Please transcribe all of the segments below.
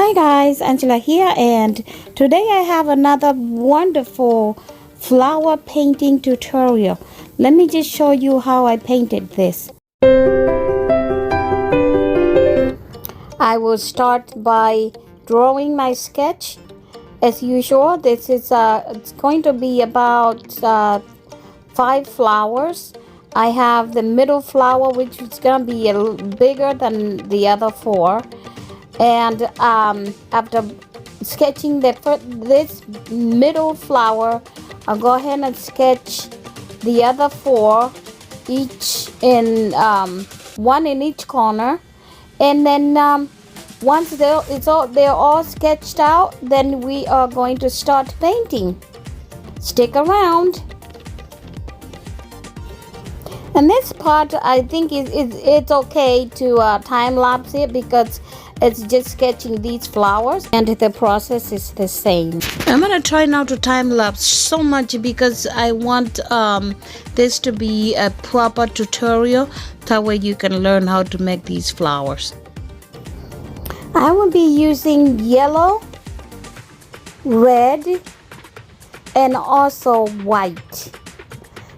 Hi guys, Angela here, and today I have another wonderful flower painting tutorial. Let me just show you how I painted this. I will start by drawing my sketch. As usual, this is it's going to be about 5 flowers. I have the middle flower, which is going to be a little bigger than the other 4. And after sketching this middle flower, I'll go ahead and sketch the other 4, each in one in each corner. And then once they're all sketched out, then we are going to start painting. Stick around. And this part, I think it's okay to time lapse it because it's just sketching these flowers and the process is the same. I'm gonna try not to time lapse so much because I want this to be a proper tutorial. That way you can learn how to make these flowers. I will be using yellow, red, and also white.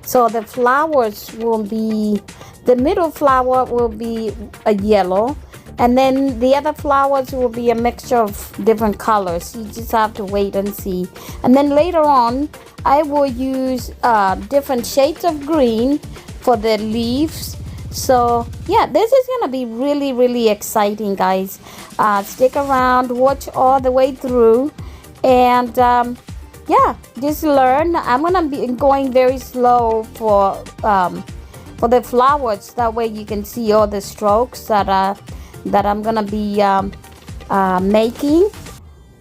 So the flowers will be, the middle flower will be a yellow, and then the other flowers will be a mixture of different colors. You just have to wait and see. And then later on, I will use different shades of green for the leaves. So yeah, this is gonna be really exciting, guys. Stick around, watch all the way through, and yeah, just learn. I'm gonna be going very slow for the flowers. That way you can see all the strokes that I'm gonna be making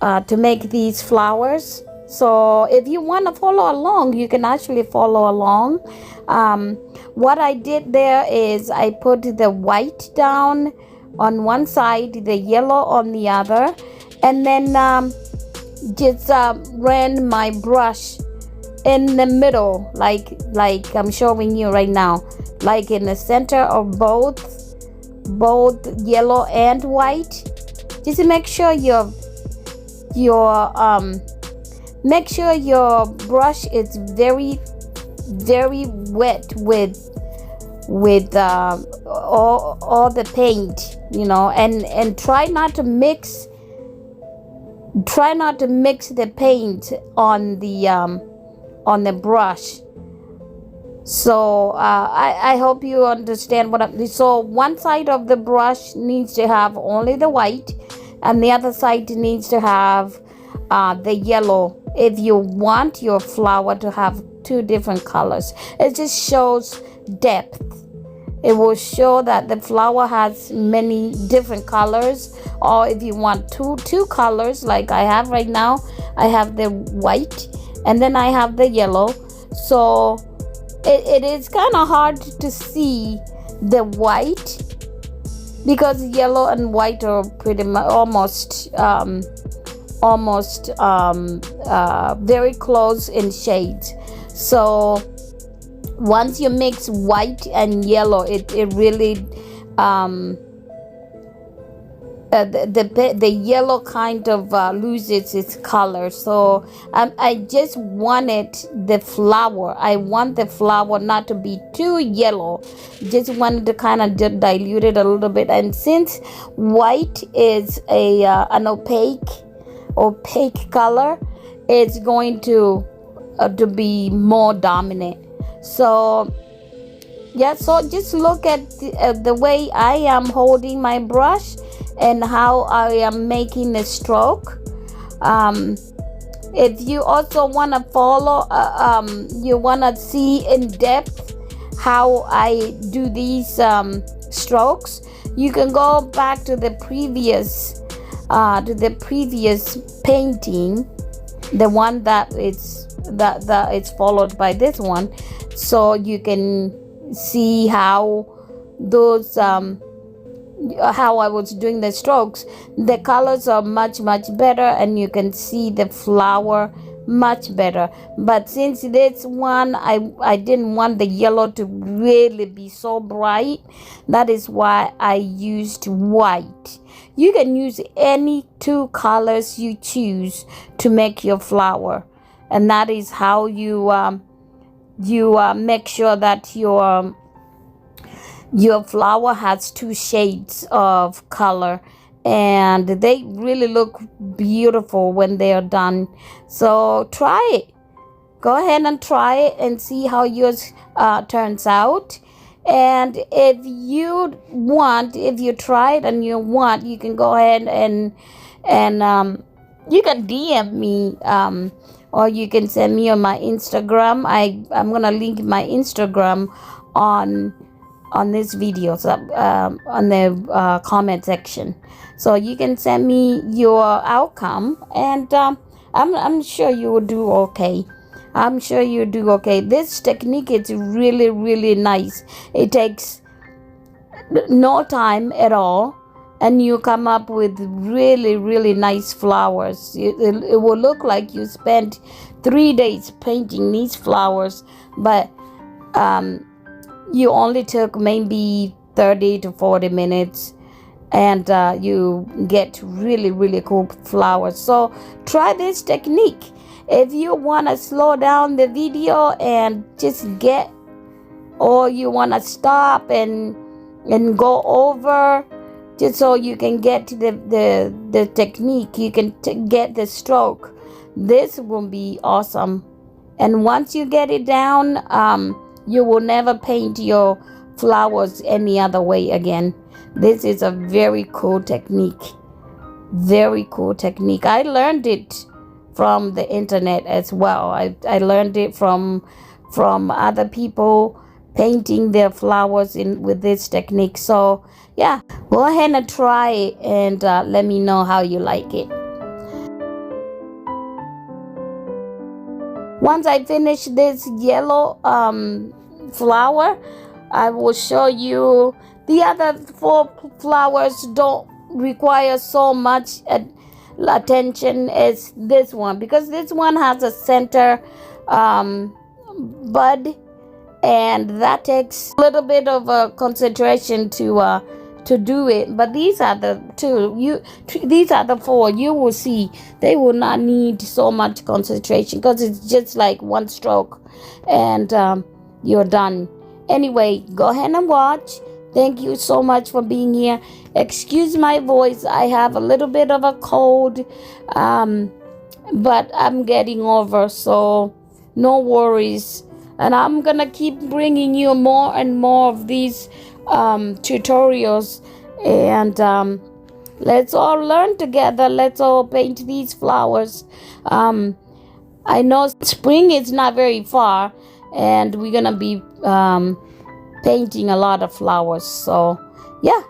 to make these flowers. So if you want to follow along, you can actually follow along. What I did there is I put the white down on one side, the yellow on the other, and then just ran my brush in the middle, like I'm showing you right now, like in the center of both yellow and white. Just to make sure your brush is very wet with all the paint, you know, and try not to mix the paint on the brush. So I hope you understand what I'm. So one side of the brush needs to have only the white, and the other side needs to have the yellow. If you want your flower to have 2 different colors, it just shows depth. It will show that the flower has many different colors. Or if you want two colors, like I have right now, I have the white and then I have the yellow. So it is kind of hard to see the white because yellow and white are pretty much almost very close in shades. So once you mix white and yellow, it really the yellow kind of loses its color. So I just wanted the flower. I want the flower not to be too yellow. Just wanted to kind of dilute it a little bit. And since white is an opaque color, it's going to be more dominant. So yeah, so just look at the way I am holding my brush and how I am making the stroke. If you also want to follow, you want to see in depth how I do these strokes, you can go back to the previous painting, the one that it's followed by this one, so you can see how those how I was doing the strokes. The colors are much better, and you can see the flower much better. But since this one, I didn't want the yellow to really be so bright, that is why I used white. You can use any two colors you choose to make your flower, and that is how you make sure that your flower has two shades of color, and they really look beautiful when they are done. So try it. Go ahead and try it and see how yours turns out. And if you try it and you want, you can go ahead and you can DM me, or you can send me on my Instagram. I'm gonna link my Instagram on this video, so on the comment section, so you can send me your outcome, and I'm sure you will do okay. I'm sure you do okay. This technique is really, really nice. It takes no time at all, and you come up with really, really nice flowers. It will look like you spent 3 days painting these flowers, but you only took maybe 30 to 40 minutes, and you get really, really cool flowers. So try this technique. If you want to slow down the video and just or you want to stop and go over, just so you can get the technique, you can get the stroke, this will be awesome. And once you get it down, you will never paint your flowers any other way again. This is a very cool technique. Very cool technique. I learned it from the internet as well. I learned it from other people painting their flowers with this technique. So yeah, go ahead and try it, and let me know how you like it. Once I finish this yellow flower, I will show you the other 4 flowers. Don't require so much attention as this one, because this one has a center bud, and that takes a little bit of a concentration to do it. But these are the 4. You will see they will not need so much concentration, because it's just like one stroke and you're done. Anyway, go ahead and watch. Thank you so much for being here. Excuse my voice. I have a little bit of a cold, but I'm getting over, so no worries. And I'm gonna keep bringing you more and more of these tutorials, and let's all learn together. Let's all paint these flowers. I know spring is not very far, and we're gonna be painting a lot of flowers. So yeah,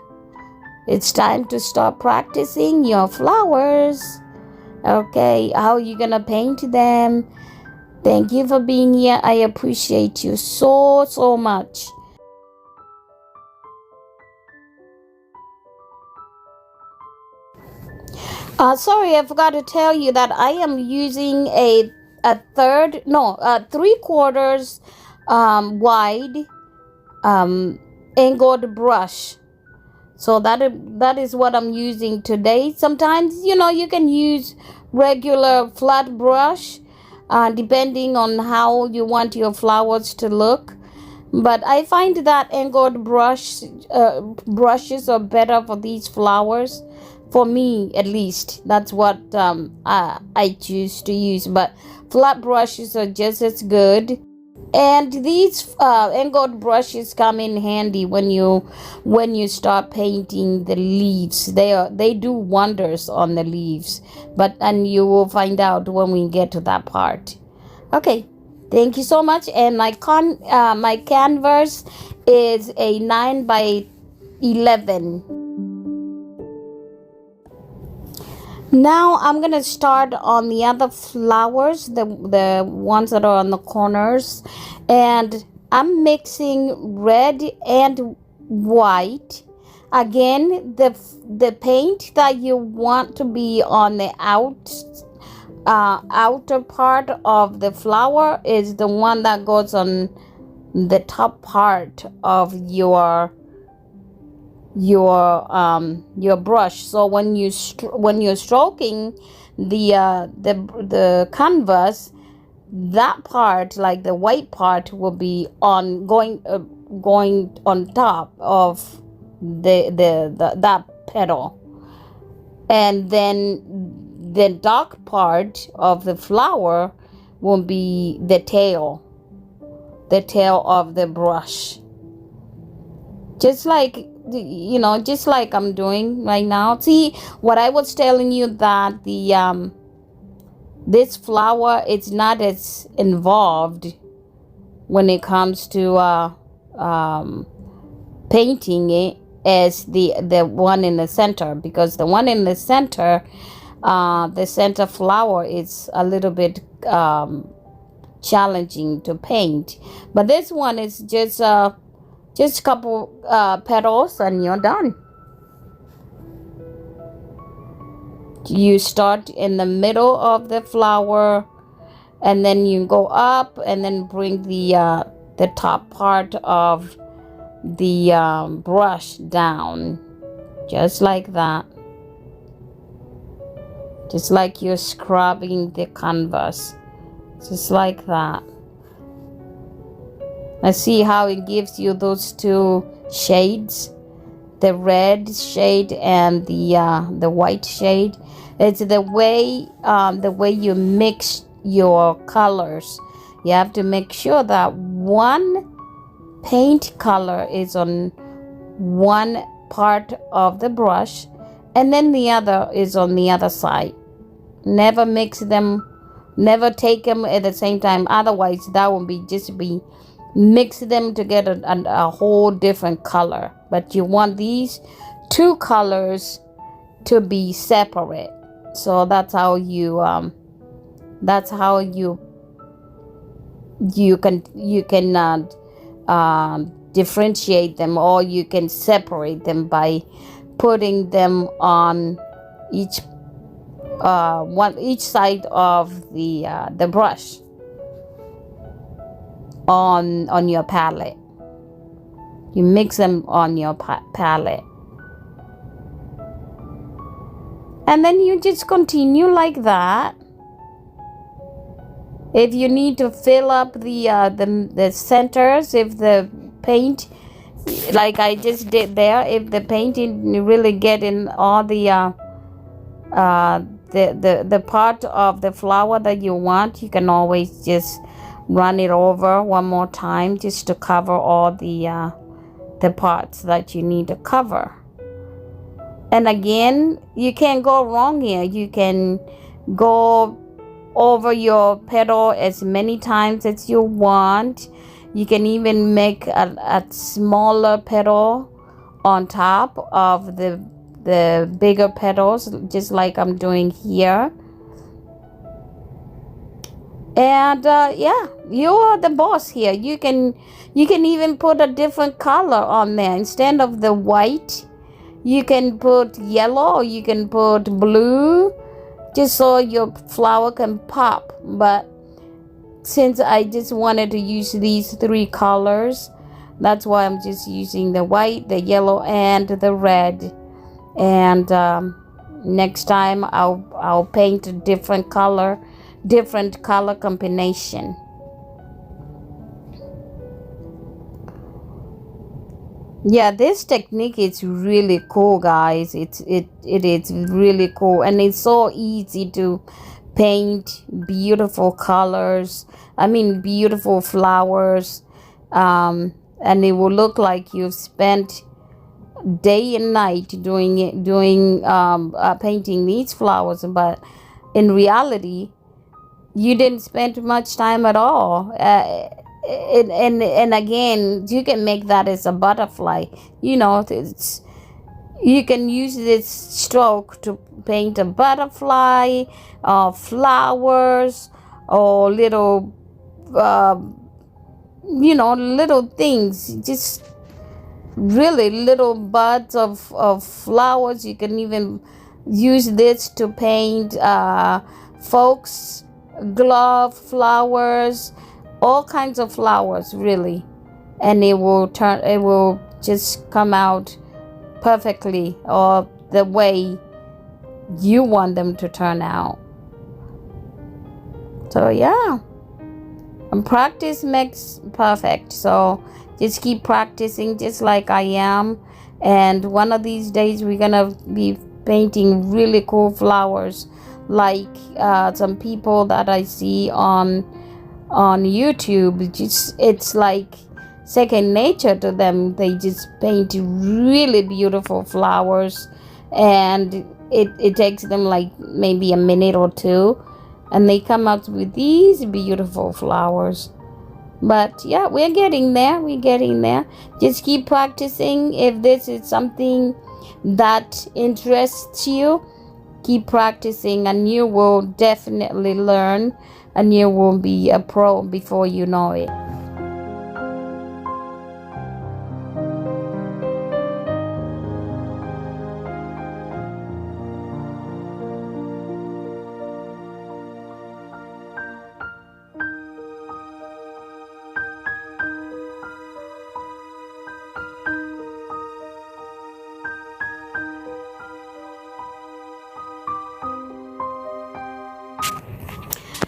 it's time to start practicing your flowers. Okay, how are you gonna paint them? Thank you for being here. I appreciate you so much. Sorry, I forgot to tell you that I am using a 3/4 wide angled brush. So that is what I'm using today. Sometimes, you can use regular flat brush, depending on how you want your flowers to look. But I find that angled brushes are better for these flowers. For me, at least, that's what I choose to use. But flat brushes are just as good. And these angled brushes come in handy when you start painting the leaves. They do wonders on the leaves. And you will find out when we get to that part. Okay, thank you so much. And my canvas is a 9x11. Now I'm gonna start on the other flowers, the ones that are on the corners, and I'm mixing red and white. Again, the paint that you want to be on the outer part of the flower is the one that goes on the top part of your brush. So when you're stroking the canvas, that part, like the white part, will be on going on top of that petal, and then the dark part of the flower will be the tail of the brush, just like just like I'm doing right now. See what I was telling you, that the this flower is not as involved when it comes to painting it as the one in the center, because the one in the center, the center flower, is a little bit challenging to paint. But this one is just a couple petals and you're done. You start in the middle of the flower, and then you go up and then bring the top part of the brush down, just like that, just like you're scrubbing the canvas, just like that. I see how it gives you those two shades, the red shade and the white shade. It's the way you mix your colors. You have to make sure that one paint color is on one part of the brush and then the other is on the other side. Never mix them, never take them at the same time, otherwise that will be mix them together and a whole different color. But you want these two colors to be separate. So that's how you can differentiate them, or you can separate them by putting them on each side of the brush on your palette. You mix them on your palette, and then you just continue like that. If you need to fill up the centers, if the paint, like I just did there, if the paint didn't really get in all the part of the flower that you want, you can always just run it over one more time just to cover all the parts that you need to cover. And again, you can't go wrong here. You can go over your petal as many times as you want. You can even make a smaller petal on top of the bigger petals, just like I'm doing here. And yeah, you are the boss here. You can even put a different color on there. Instead of the white, you can put yellow, or you can put blue, just so your flower can pop. But since I just wanted to use these three colors, that's why I'm just using the white, the yellow, and the red. And next time I'll paint a different color combination. Yeah, this technique is really cool, guys. It is really cool, and it's so easy to paint beautiful colors. I mean, beautiful flowers, and it will look like you've spent day and night doing painting these flowers. But in reality, you didn't spend much time at all. And again, you can make that as a butterfly. You can use this stroke to paint a butterfly, flowers, or little little things, just really little buds of flowers. You can even use this to paint folks glove flowers, all kinds of flowers really, and it will just come out perfectly, or the way you want them to turn out. So yeah, and practice makes perfect. So just keep practicing just like I am, and one of these days we're gonna be painting really cool flowers, like some people that I see on YouTube. Just, it's like second nature to them. They just paint really beautiful flowers, and it takes them like maybe a minute or two, and they come out with these beautiful flowers. But yeah, we're getting there. Just keep practicing. If this is something that interests you, keep practicing, and you will definitely learn, and you will be a pro before you know it.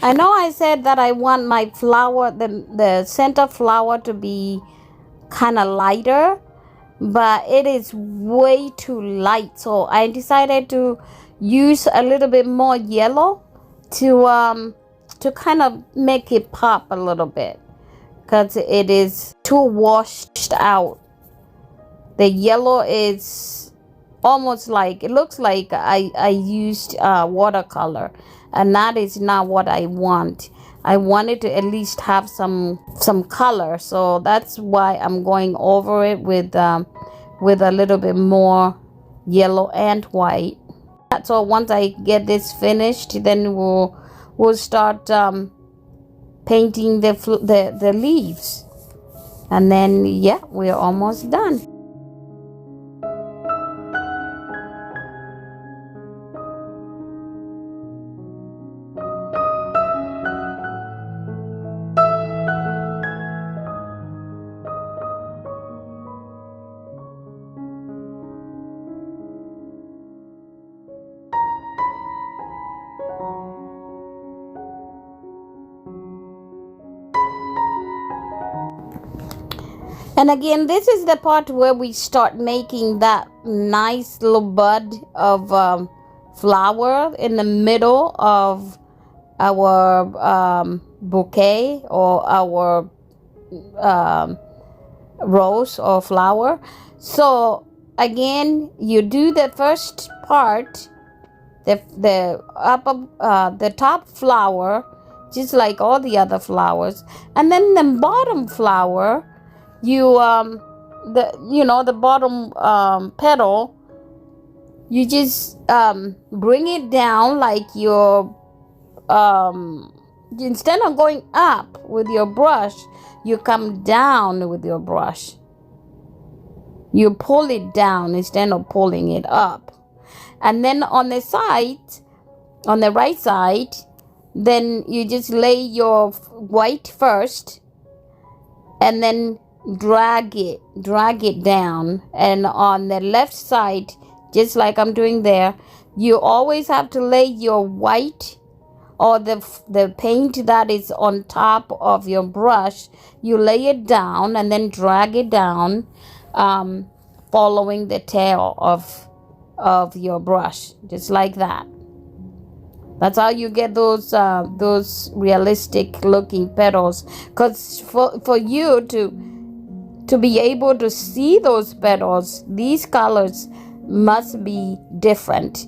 I know I said that I want my flower, the center flower, to be kind of lighter, but it is way too light. So I decided to use a little bit more yellow to kind of make it pop a little bit, because it is too washed out. The yellow is almost like, it looks like I used watercolor, and that is not what I want. I wanted to at least have some color, so that's why I'm going over it with a little bit more yellow and white. So once I get this finished, then we'll start painting the leaves, and then yeah, we're almost done. And again, this is the part where we start making that nice little bud of flower in the middle of our bouquet, or our rose or flower. So again, you do the first part, the top flower, just like all the other flowers, and then the bottom flower, you the bottom petal, you just bring it down, like your instead of going up with your brush, you come down with your brush. You pull it down instead of pulling it up. And then on the side, on the right side, then you just lay your white first, and then drag it down. And on the left side, just like I'm doing there, you always have to lay your white, or the paint that is on top of your brush, you lay it down and then drag it down, following the tail of your brush, just like that. That's how you get those realistic looking petals. Because for you to be able to see those petals, these colors must be different,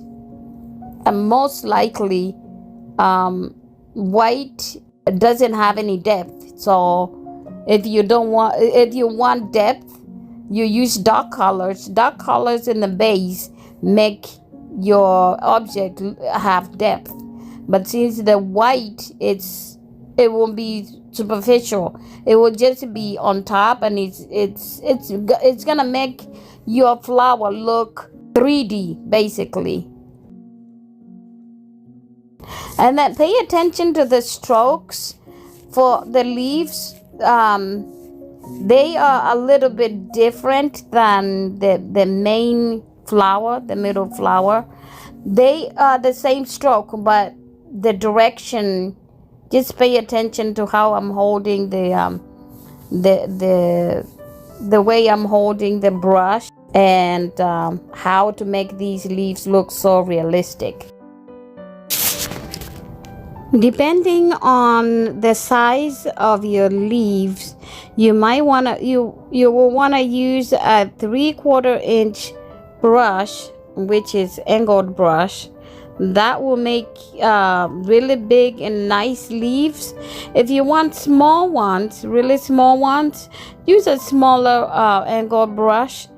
and most likely white doesn't have any depth. So if you want depth, you use dark colors. Dark colors in the base make your object have depth. But since the white, it won't be superficial. It will just be on top, and it's gonna make your flower look 3D basically. And then pay attention to the strokes for the leaves. They are a little bit different than the main flower, the middle flower. They are the same stroke, but the direction, just pay attention to how I'm holding the way I'm holding the brush, and how to make these leaves look so realistic. Depending on the size of your leaves, you might wanna you will wanna use a 3/4 inch brush, which is angled brush. That will make really big and nice leaves. If you want small ones, really small ones, use a smaller angled brush.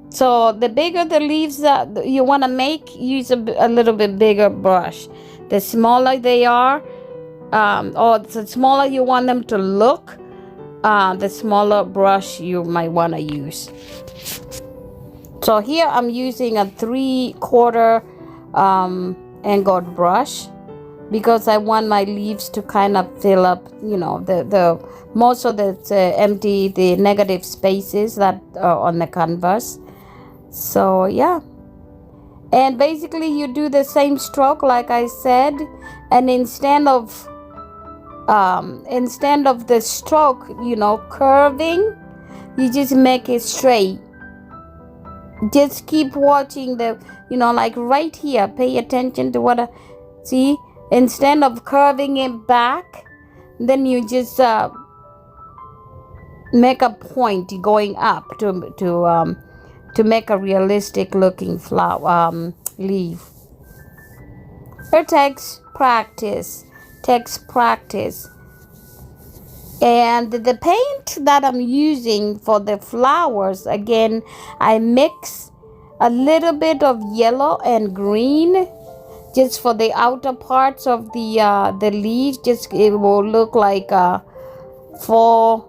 So the bigger the leaves that you want to make, use a little bit bigger brush. The smaller they are, or the smaller you want them to look, the smaller brush you might want to use. So here I'm using a 3/4 angled brush, because I want my leaves to kind of fill up, the most of the empty, the negative spaces that are on the canvas. So yeah, and basically you do the same stroke like I said, and instead of the stroke curving, you just make it straight. Just keep watching the like right here, pay attention to what see, instead of curving it back, then you just make a point going up to make a realistic looking flower leaf. It takes practice. And the paint that I'm using for the flowers, again, I mix a little bit of yellow and green just for the outer parts of the leaves. Just it will look like fall,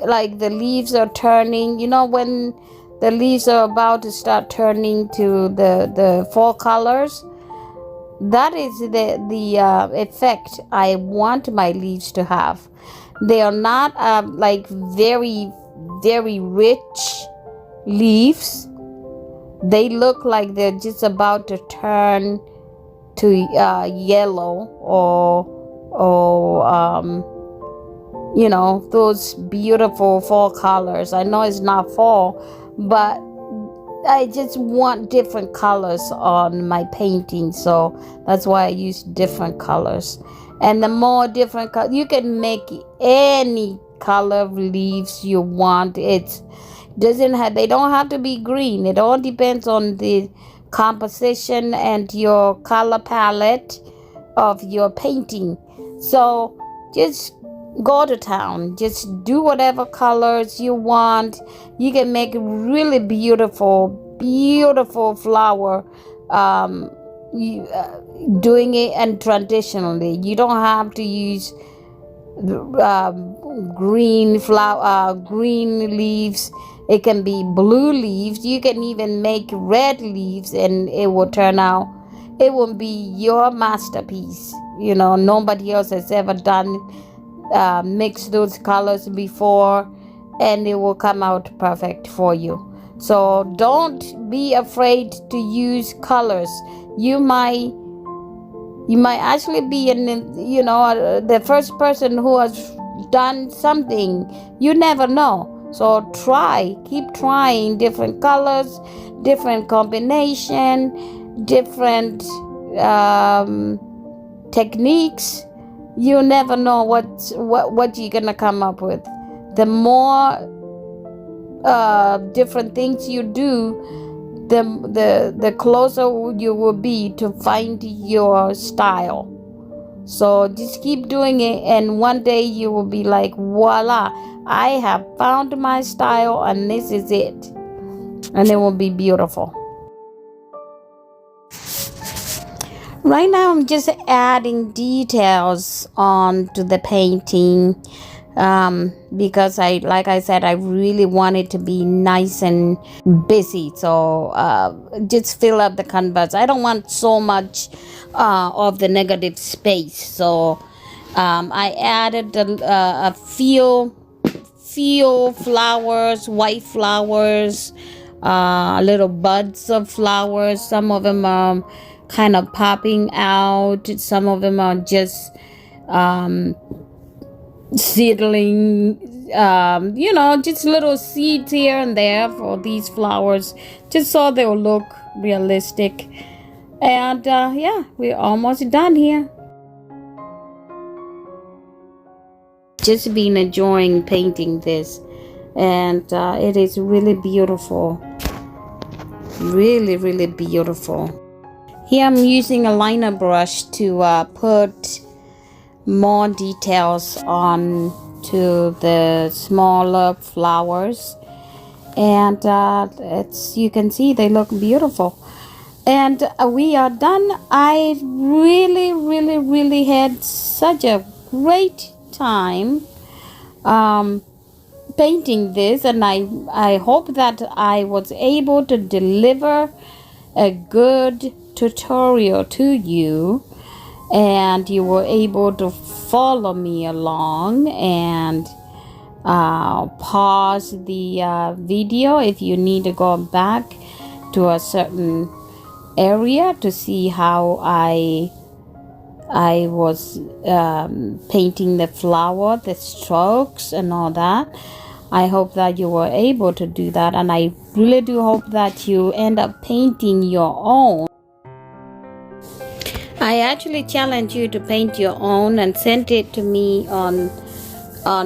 like the leaves are turning. When the leaves are about to start turning to the fall colors, that is the effect I want my leaves to have. They are not like very, very rich leaves. They look like they're just about to turn to yellow, or those beautiful fall colors. I know it's not fall, but I just want different colors on my painting, so that's why I use different colors. And the more different colors, you can make any color of leaves you want. They don't have to be green. It all depends on the composition and your color palette of your painting. So just go to town. Just do whatever colors you want. You can make really beautiful flower, doing it and traditionally. You don't have to use green leaves. It can be blue leaves. You can even make red leaves, and it will turn out, it will be your masterpiece. Nobody else has ever done mix those colors before, and it will come out perfect for you. So don't be afraid to use colors. You might actually be the first person who has done something. You never know. So keep trying different colors, different combination, different techniques. You never know what you're gonna come up with. The more different things you do, the closer you will be to find your style. So just keep doing it, and one day you will be like, voila, I have found my style, and this is it. And it will be beautiful. Right now I'm just adding details onto the painting, because like I said, I really want it to be nice and busy. So just fill up the canvas. I don't want so much of the negative space. So I added a few flowers, white flowers, little buds of flowers. Some of them are kind of popping out. Some of them are just seedling, just little seeds here and there for these flowers, just so they'll look realistic. And yeah, we're almost done here. Just been enjoying painting this, and it is really beautiful, really beautiful. Here I'm using a liner brush to put more details on to the smaller flowers, and you can see they look beautiful. And we are done. I really had such a great time painting this, and I hope that I was able to deliver a good tutorial to you, and you were able to follow me along and pause the video if you need to go back to a certain area to see how I was painting the flower, the strokes and all that. I hope that you were able to do that, and I really do hope that you end up painting your own. I actually challenge you to paint your own and send it to me on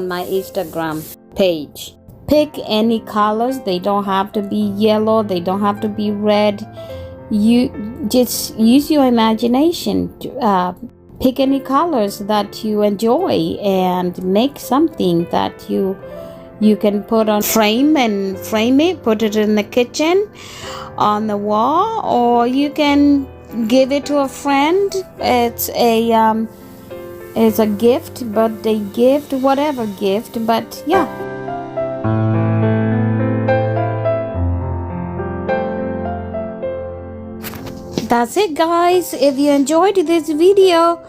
my Instagram page. Pick any colors. They don't have to be yellow, they don't have to be red. You just use your imagination. Pick any colors that you enjoy and make something that you can put on frame it, put it in the kitchen on the wall, or you can give it to a friend. It's a gift, birthday gift, whatever gift, but yeah. That's it, guys. If you enjoyed this video,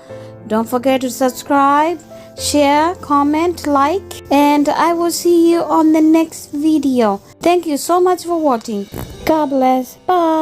don't forget to subscribe, share, comment, like, and I will see you on the next video. Thank you so much for watching. God bless. Bye.